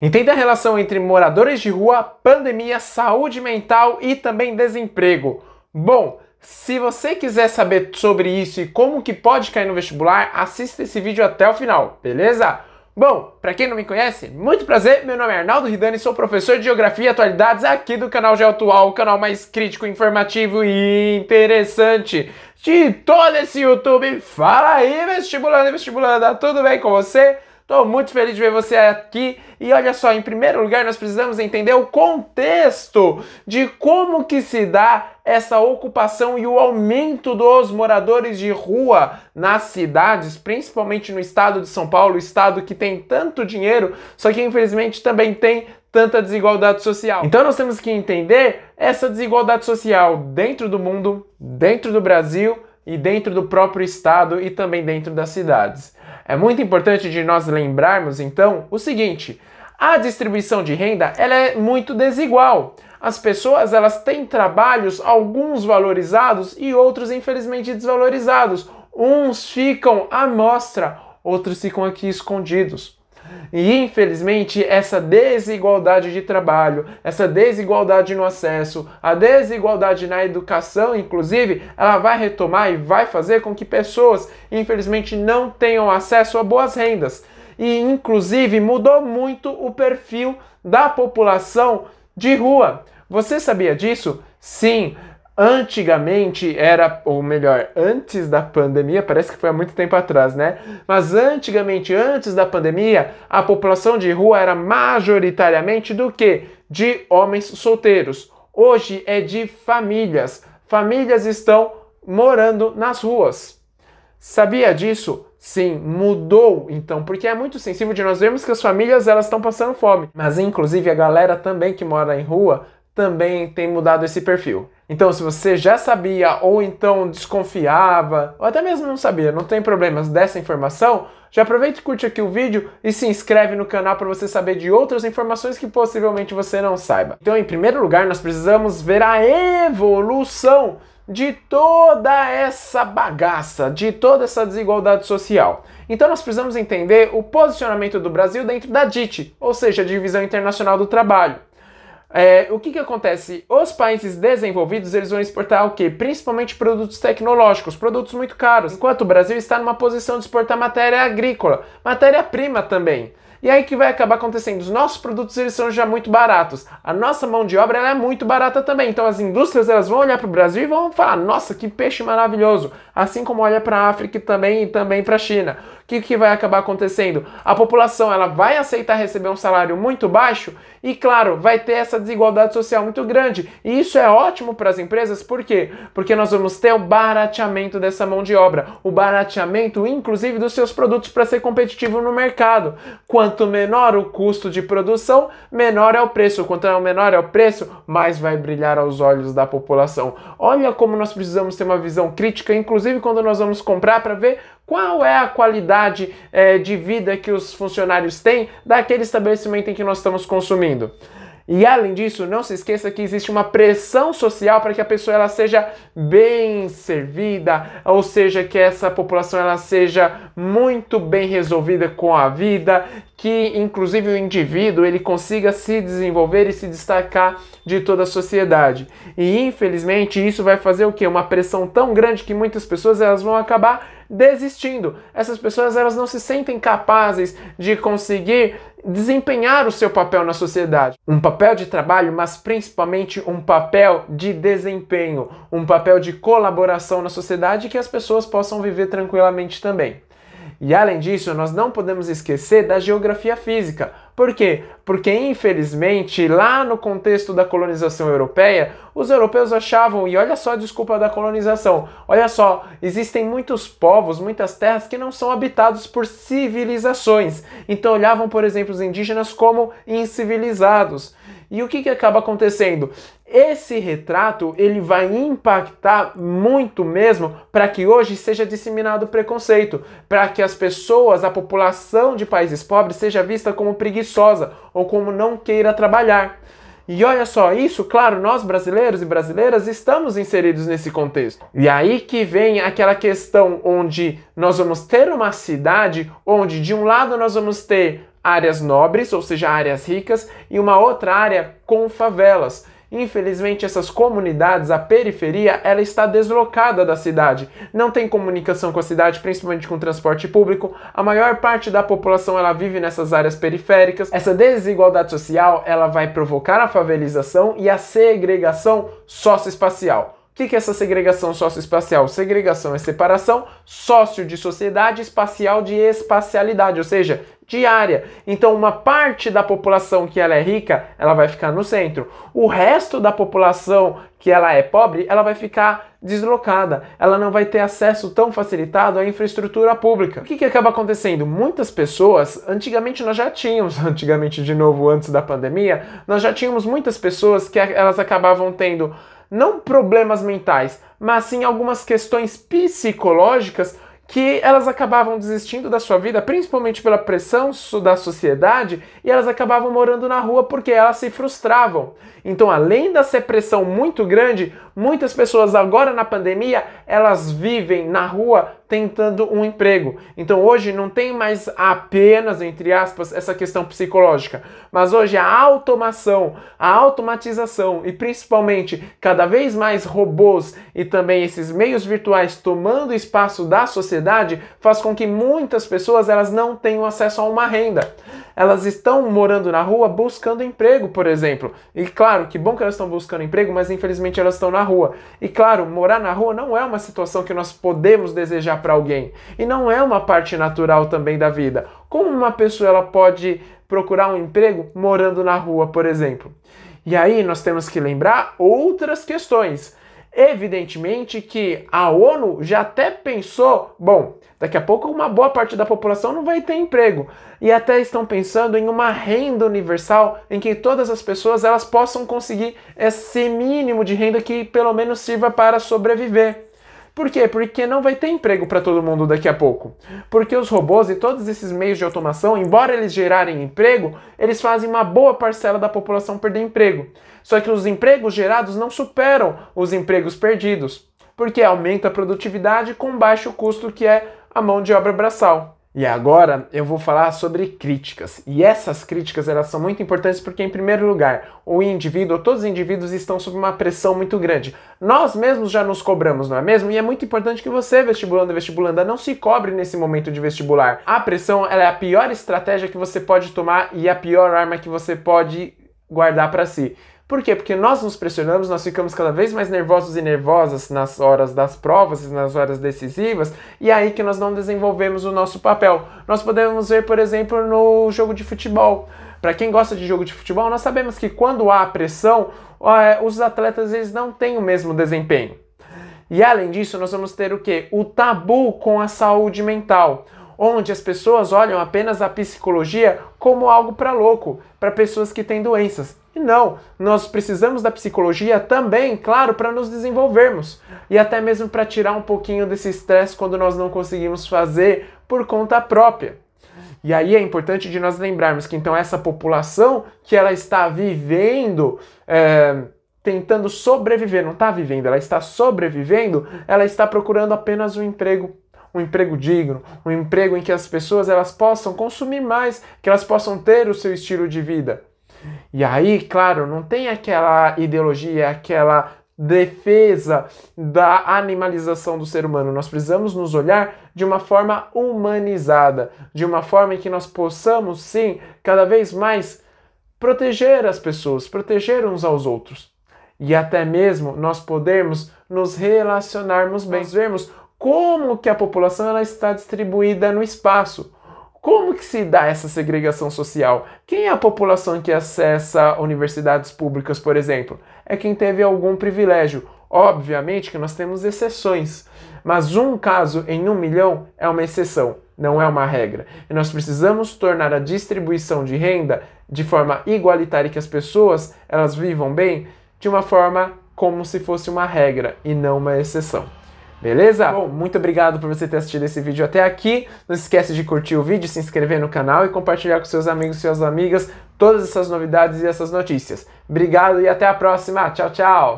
Entenda a relação entre moradores de rua, pandemia, saúde mental e também desemprego. Bom, se você quiser saber sobre isso e como que pode cair no vestibular, assista esse vídeo até o final, beleza? Bom, para quem não me conhece, muito prazer, meu nome é Arnaldo Ridani, sou professor de Geografia e Atualidades aqui do canal GeoAtual, o canal mais crítico, informativo e interessante de todo esse YouTube. Fala aí, vestibulando e vestibulanda, tudo bem com você? Estou muito feliz de ver você aqui e olha só, em primeiro lugar nós precisamos entender o contexto de como que se dá essa ocupação e o aumento dos moradores de rua nas cidades, principalmente no estado de São Paulo, estado que tem tanto dinheiro, só que infelizmente também tem tanta desigualdade social. Então nós temos que entender essa desigualdade social dentro do mundo, dentro do Brasil e dentro do próprio estado e também dentro das cidades. É muito importante de nós lembrarmos, então, o seguinte: a distribuição de renda ela é muito desigual. As pessoas elas têm trabalhos, alguns valorizados e outros infelizmente desvalorizados. Uns ficam à mostra, outros ficam aqui escondidos. E infelizmente essa desigualdade de trabalho, essa desigualdade no acesso, a desigualdade na educação, inclusive, ela vai retomar e vai fazer com que pessoas, infelizmente, não tenham acesso a boas rendas. E inclusive mudou muito o perfil da população de rua. Você sabia disso? Sim. Antigamente era, ou melhor, antes da pandemia, parece que foi há muito tempo atrás, né? Mas antigamente, antes da pandemia, a população de rua era majoritariamente do quê? De homens solteiros. Hoje é de famílias. Famílias estão morando nas ruas. Sabia disso? Sim, mudou então, porque é muito sensível de nós vermos que as famílias elas estão passando fome. Mas inclusive a galera também que mora em rua também tem mudado esse perfil. Então, se você já sabia ou então desconfiava, ou até mesmo não sabia, não tem problemas dessa informação, já aproveita e curte aqui o vídeo e se inscreve no canal para você saber de outras informações que possivelmente você não saiba. Então, em primeiro lugar, nós precisamos ver a evolução de toda essa bagaça, de toda essa desigualdade social. Então nós precisamos entender o posicionamento do Brasil dentro da DIT, ou seja, a Divisão Internacional do Trabalho. O que acontece? Os países desenvolvidos eles vão exportar o quê? Principalmente produtos tecnológicos, produtos muito caros, enquanto o Brasil está numa posição de exportar matéria agrícola, matéria-prima também. E aí que vai acabar acontecendo? Os nossos produtos eles são já muito baratos. A nossa mão de obra ela é muito barata também. Então as indústrias elas vão olhar para o Brasil e vão falar: nossa, que peixe maravilhoso. Assim como olha para a África e também para a China. O que vai acabar acontecendo? A população ela vai aceitar receber um salário muito baixo e, claro, vai ter essa desigualdade social muito grande. E isso é ótimo para as empresas, por quê? Porque nós vamos ter o barateamento dessa mão de obra, o barateamento, inclusive, dos seus produtos para ser competitivo no mercado. Quanto menor o custo de produção, menor é o preço. Quanto menor é o preço, mais vai brilhar aos olhos da população. Olha como nós precisamos ter uma visão crítica, inclusive quando nós vamos comprar, para ver qual é a qualidade de vida que os funcionários têm daquele estabelecimento em que nós estamos consumindo. E além disso, não se esqueça que existe uma pressão social para que a pessoa ela seja bem servida, ou seja, que essa população ela seja muito bem resolvida com a vida, que inclusive o indivíduo ele consiga se desenvolver e se destacar de toda a sociedade. E infelizmente isso vai fazer o quê? Uma pressão tão grande que muitas pessoas elas vão acabar desistindo. Essas pessoas elas não se sentem capazes de conseguir desempenhar o seu papel na sociedade. Um papel de trabalho, mas principalmente um papel de desempenho, um papel de colaboração na sociedade que as pessoas possam viver tranquilamente também. E além disso, nós não podemos esquecer da geografia física. Por quê? Porque infelizmente, lá no contexto da colonização europeia, os europeus achavam, e olha só a desculpa da colonização, olha só, existem muitos povos, muitas terras que não são habitados por civilizações. Então olhavam, por exemplo, os indígenas como incivilizados. E o que acaba acontecendo? Esse retrato ele vai impactar muito mesmo para que hoje seja disseminado o preconceito, para que as pessoas, a população de países pobres seja vista como preguiçosa ou como não queira trabalhar. E olha só, isso, claro, nós brasileiros e brasileiras estamos inseridos nesse contexto. E aí que vem aquela questão onde nós vamos ter uma cidade onde de um lado nós vamos ter áreas nobres, ou seja, áreas ricas, e uma outra área com favelas. Infelizmente, essas comunidades, a periferia, ela está deslocada da cidade. Não tem comunicação com a cidade, principalmente com transporte público. A maior parte da população, ela vive nessas áreas periféricas. Essa desigualdade social, ela vai provocar a favelização e a segregação socioespacial. O que é essa segregação socioespacial? Segregação é separação, sócio de sociedade, espacial de espacialidade, ou seja, de área. Então, uma parte da população que ela é rica, ela vai ficar no centro. O resto da população que ela é pobre, ela vai ficar deslocada. Ela não vai ter acesso tão facilitado à infraestrutura pública. O que acaba acontecendo? Muitas pessoas, antigamente nós já tínhamos, antigamente de novo, antes da pandemia, nós já tínhamos muitas pessoas que elas acabavam tendo não problemas mentais, mas sim algumas questões psicológicas que elas acabavam desistindo da sua vida, principalmente pela pressão da sociedade, e elas acabavam morando na rua porque elas se frustravam. Então, além dessa pressão muito grande, muitas pessoas agora na pandemia, elas vivem na rua tentando um emprego. Então, hoje não tem mais apenas, entre aspas, essa questão psicológica, mas hoje a automação, a automatização e principalmente cada vez mais robôs e também esses meios virtuais tomando espaço da sociedade faz com que muitas pessoas elas não tenham acesso a uma renda. Elas estão morando na rua buscando emprego, por exemplo. E claro, que bom que elas estão buscando emprego, mas infelizmente elas estão na rua. E claro, morar na rua não é uma situação que nós podemos desejar para alguém. E não é uma parte natural também da vida. Como uma pessoa ela pode procurar um emprego morando na rua, por exemplo? E aí nós temos que lembrar outras questões. Evidentemente que a ONU já até pensou, bom, daqui a pouco uma boa parte da população não vai ter emprego. E até estão pensando em uma renda universal em que todas as pessoas elas possam conseguir esse mínimo de renda que pelo menos sirva para sobreviver. Por quê? Porque não vai ter emprego para todo mundo daqui a pouco. Porque os robôs e todos esses meios de automação, embora eles gerarem emprego, eles fazem uma boa parcela da população perder emprego. Só que os empregos gerados não superam os empregos perdidos, porque aumenta a produtividade com baixo custo que é a mão de obra braçal. E agora eu vou falar sobre críticas. E essas críticas elas são muito importantes porque, em primeiro lugar, o indivíduo, todos os indivíduos estão sob uma pressão muito grande. Nós mesmos já nos cobramos, não é mesmo? E é muito importante que você, vestibulando e vestibulanda, não se cobre nesse momento de vestibular. A pressão ela é a pior estratégia que você pode tomar e a pior arma que você pode guardar para si. Por quê? Porque nós nos pressionamos, nós ficamos cada vez mais nervosos e nervosas nas horas das provas e nas horas decisivas, e é aí que nós não desenvolvemos o nosso papel. Nós podemos ver, por exemplo, no jogo de futebol. Para quem gosta de jogo de futebol, nós sabemos que quando há pressão, os atletas eles não têm o mesmo desempenho. E além disso, nós vamos ter o quê? O tabu com a saúde mental, onde as pessoas olham apenas a psicologia como algo para louco, para pessoas que têm doenças. E não, nós precisamos da psicologia também, claro, para nos desenvolvermos. E até mesmo para tirar um pouquinho desse estresse quando nós não conseguimos fazer por conta própria. E aí é importante de nós lembrarmos que então essa população que ela está vivendo, tentando sobreviver, não está vivendo, ela está sobrevivendo, ela está procurando apenas um emprego digno, um emprego em que as pessoas elas possam consumir mais, que elas possam ter o seu estilo de vida. E aí, claro, não tem aquela ideologia, aquela defesa da animalização do ser humano. Nós precisamos nos olhar de uma forma humanizada, de uma forma em que nós possamos, sim, cada vez mais proteger as pessoas, proteger uns aos outros. E até mesmo nós podermos nos relacionarmos bem, nós vermos como que a população ela está distribuída no espaço. Como que se dá essa segregação social? Quem é a população que acessa universidades públicas, por exemplo? É quem teve algum privilégio. Obviamente que nós temos exceções, mas um caso em 1 milhão é uma exceção, não é uma regra. E nós precisamos tornar a distribuição de renda de forma igualitária, que as pessoas elas vivam bem, de uma forma como se fosse uma regra e não uma exceção. Beleza? Bom, muito obrigado por você ter assistido esse vídeo até aqui. Não esquece de curtir o vídeo, se inscrever no canal e compartilhar com seus amigos e suas amigas todas essas novidades e essas notícias. Obrigado e até a próxima. Tchau, tchau!